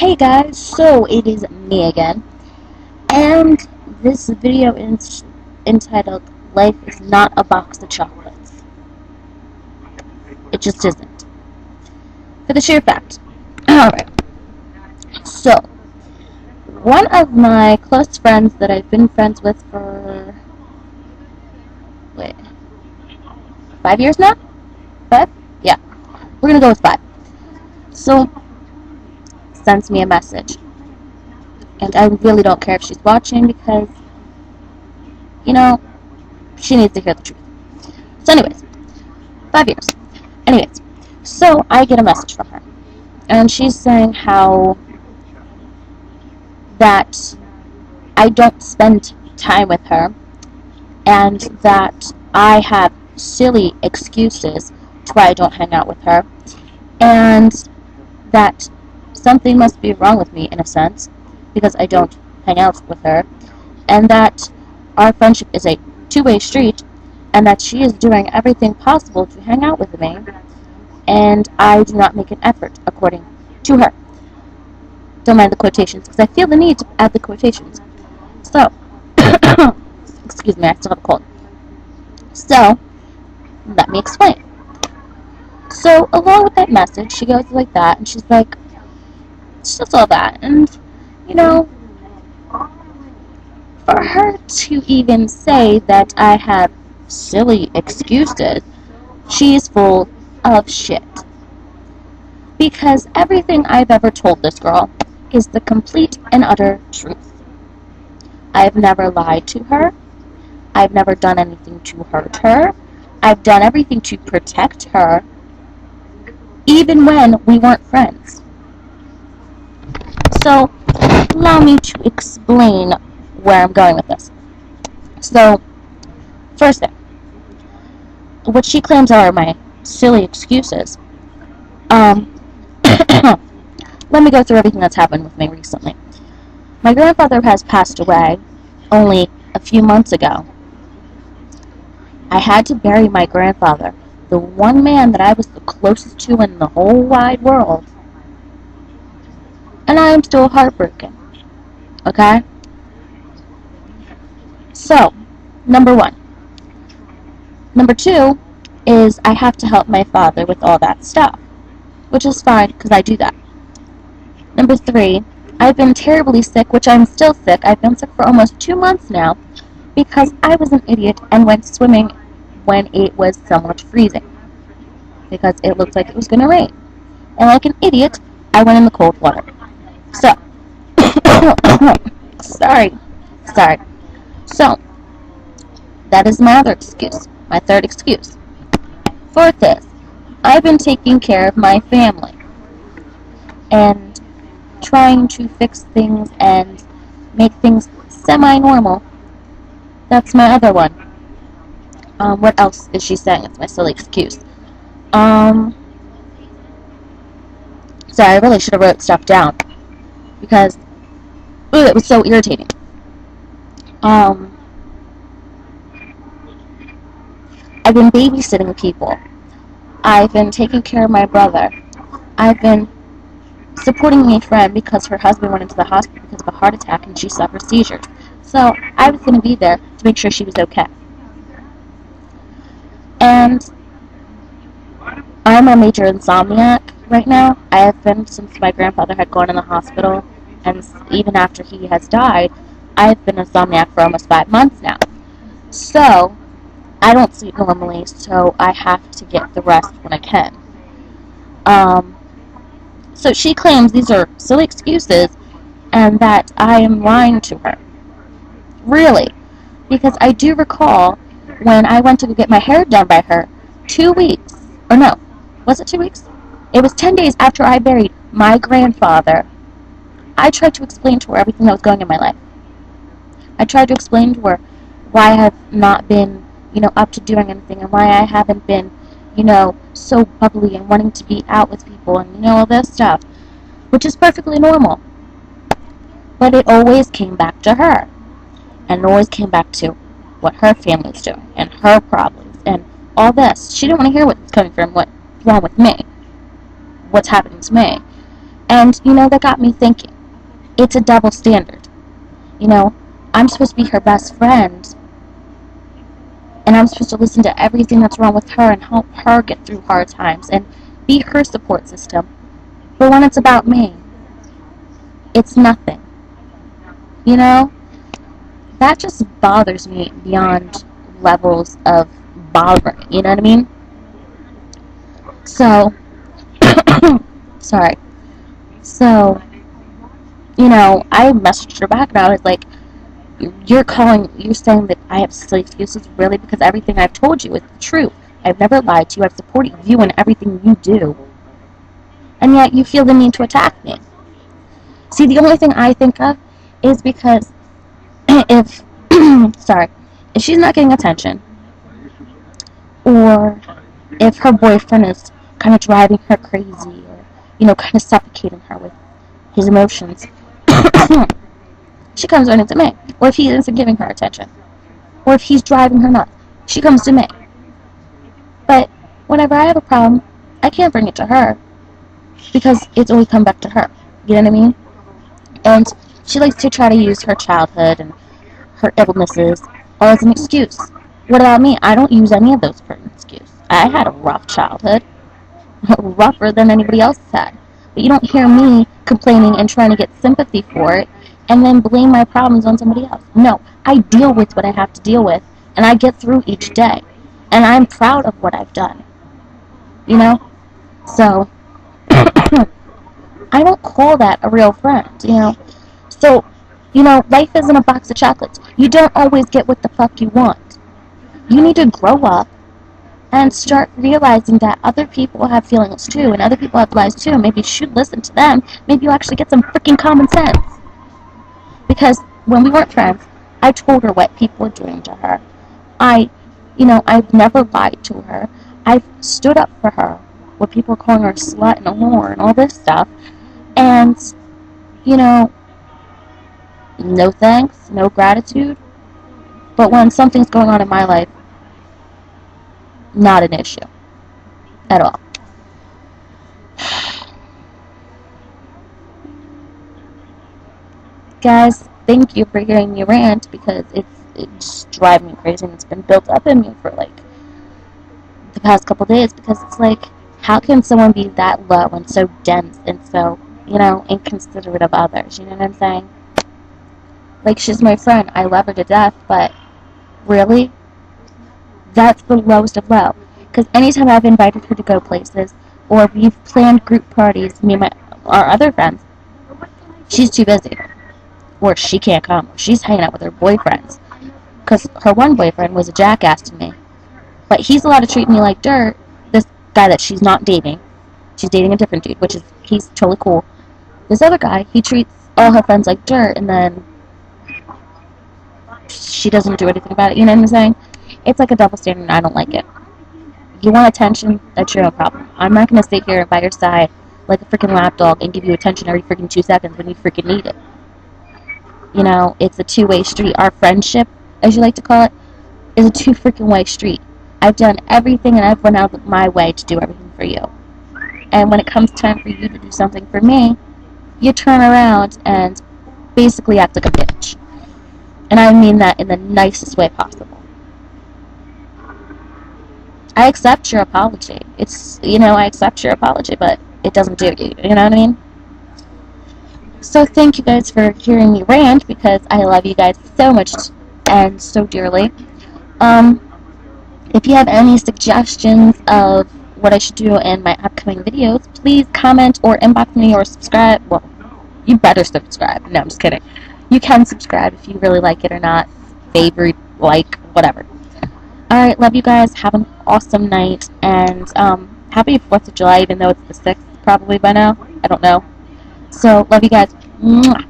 Hey guys, so it is me again, and this video is entitled Life is Not a Box of Chocolates. It just isn't. For the sheer fact. Alright, so, one of my close friends that I've been friends with for, 5 years now? 5? Yeah, we're gonna go with 5. So, sends me a message. And I really don't care if she's watching because, she needs to hear the truth. So anyways, 5 years. Anyways, so I get a message from her, and she's saying how that I don't spend time with her, and that I have silly excuses to why I don't hang out with her, and that something must be wrong with me in a sense because I don't hang out with her, and that our friendship is a two-way street, and that she is doing everything possible to hang out with me, and I do not make an effort according to her. Don't mind the quotations, because I feel the need to add the quotations. So, excuse me, I still have a cold. So, let me explain. So, along with that message, she goes like that, and she's like, it's just all that, and, for her to even say that I have silly excuses, she is full of shit. Because everything I've ever told this girl is the complete and utter truth. I've never lied to her. I've never done anything to hurt her. I've done everything to protect her, even when we weren't friends. So, allow me to explain where I'm going with this. So, first thing, what she claims are my silly excuses. Let me go through everything that's happened with me recently. My grandfather has passed away only a few months ago. I had to bury my grandfather, the one man that I was the closest to in the whole wide world. And I am still heartbroken. Okay? So, number 1. Number 2 is I have to help my father with all that stuff, which is fine because I do that. Number 3, I've been terribly sick, which I'm still sick. I've been sick for almost 2 months now because I was an idiot and went swimming when it was somewhat freezing because it looked like it was going to rain. And like an idiot, I went in the cold water. So, sorry. So, that is my other excuse, my third excuse. Fourth is, I've been taking care of my family and trying to fix things and make things semi-normal. That's my other one. What else is she saying? It's my silly excuse. Sorry, I really should have wrote stuff down because it was so irritating. I've been babysitting people. I've been taking care of my brother. I've been supporting my friend because her husband went into the hospital because of a heart attack and she suffered seizures. So I was going to be there to make sure she was okay. And I'm a major insomniac right now. I have been since my grandfather had gone in the hospital, and even after he has died, I've been insomniac for almost 5 months now. So, I don't sleep normally, so I have to get the rest when I can. So she claims these are silly excuses and that I am lying to her. Really? Because I do recall when I went to go get my hair done by her 2 weeks, or no, was it 2 weeks? It was 10 days after I buried my grandfather. I tried to explain to her everything that was going on in my life. I tried to explain to her why I have not been, up to doing anything and why I haven't been, so bubbly and wanting to be out with people and, all this stuff, which is perfectly normal. But it always came back to her. And it always came back to what her family's doing and her problems and all this. She didn't want to hear what's coming from what's wrong with me, what's happening to me. And, that got me thinking. It's a double standard. I'm supposed to be her best friend, and I'm supposed to listen to everything that's wrong with her and help her get through hard times and be her support system. But when it's about me, it's nothing. That just bothers me beyond levels of bothering. You know what I mean? So, sorry. So, I messaged her back and I was like, you're saying that I have silly excuses, really? Because everything I've told you is the truth. I've never lied to you. I've supported you in everything you do. And yet you feel the need to attack me. See, the only thing I think of is because if, if she's not getting attention, or if her boyfriend is kind of driving her crazy, or, kind of suffocating her with his emotions, she comes running to me. Or if he isn't giving her attention, or if he's driving her nuts, she comes to me. But whenever I have a problem, I can't bring it to her, because it's always come back to her. You know what I mean? And she likes to try to use her childhood and her illnesses all as an excuse. What about me? I don't use any of those for an excuse. I had a rough childhood. Rougher than anybody else had. But you don't hear me complaining and trying to get sympathy for it and then blame my problems on somebody else. No, I deal with what I have to deal with, and I get through each day. And I'm proud of what I've done. So, I don't call that a real friend, So, life isn't a box of chocolates. You don't always get what the fuck you want. You need to grow up and start realizing that other people have feelings too, and other people have lives too. Maybe you should listen to them. Maybe you actually get some freaking common sense. Because when we weren't friends, I told her what people were doing to her. I've never lied to her. I've stood up for her when people were calling her a slut and a whore and all this stuff. And, no thanks, no gratitude. But when something's going on in my life, not an issue at all. Guys, thank you for hearing me rant, because it's driving me crazy, and it's been built up in me for like the past couple days, because it's like, how can someone be that low and so dense and so, inconsiderate of others? You know what I'm saying? Like, she's my friend, I love her to death, but really? That's the lowest of low. Because anytime I've invited her to go places, or we've planned group parties, me and our other friends, she's too busy. Or she can't come. She's hanging out with her boyfriends. Because her one boyfriend was a jackass to me. But he's allowed to treat me like dirt. This guy that she's not dating. She's dating a different dude, he's totally cool. This other guy, he treats all her friends like dirt, and then she doesn't do anything about it. You know what I'm saying? It's like a double standard, and I don't like it. You want attention? That's your own problem. I'm not going to sit here by your side like a freaking lapdog and give you attention every freaking 2 seconds when you freaking need it. It's a two-way street. Our friendship, as you like to call it, is a two freaking way street. I've done everything, and I've went out of my way to do everything for you. And when it comes time for you to do something for me, you turn around and basically act like a bitch. And I mean that in the nicest way possible. I accept your apology. I accept your apology, but it doesn't do you. You know what I mean? So thank you guys for hearing me rant, because I love you guys so much and so dearly. If you have any suggestions of what I should do in my upcoming videos, please comment or inbox me or subscribe. Well, you better subscribe. No, I'm just kidding. You can subscribe if you really like it or not. Favorite, like, whatever. Alright, love you guys. Have an awesome night. And happy 4th of July, even though it's the 6th probably by now. I don't know. So, love you guys. Mwah.